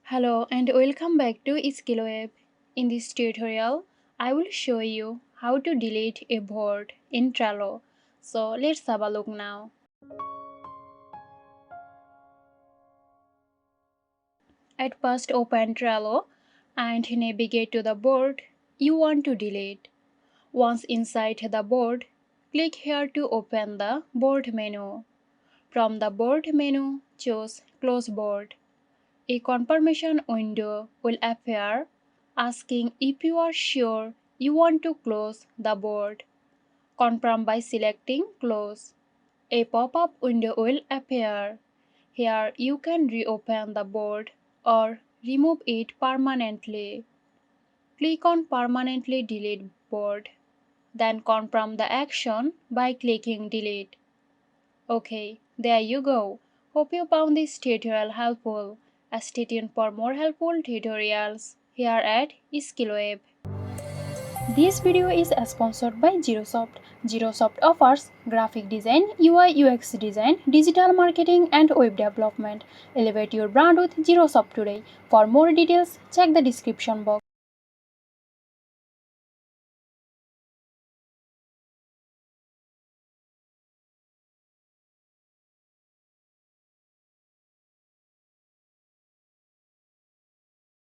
Hello and welcome back to Skillweb. In this tutorial, I will show you how to delete a board in Trello. So let's have a look now. At first open Trello and navigate to the board you want to delete. Once inside the board, click here to open the board menu. From the board menu, choose Close Board. A confirmation window will appear asking if you are sure you want to close the board. Confirm by selecting Close. A pop-up window will appear. Here you can reopen the board or remove it permanently. Click on Permanently Delete Board. Then confirm the action by clicking Delete. Okay, there you go. Hope you found this tutorial helpful. Stay tuned for more helpful tutorials here at Skillweb. This video is sponsored by Zerosoft. Zerosoft offers graphic design, UI UX design, digital marketing and web development. Elevate your brand with Zerosoft today. For more details, check the description box.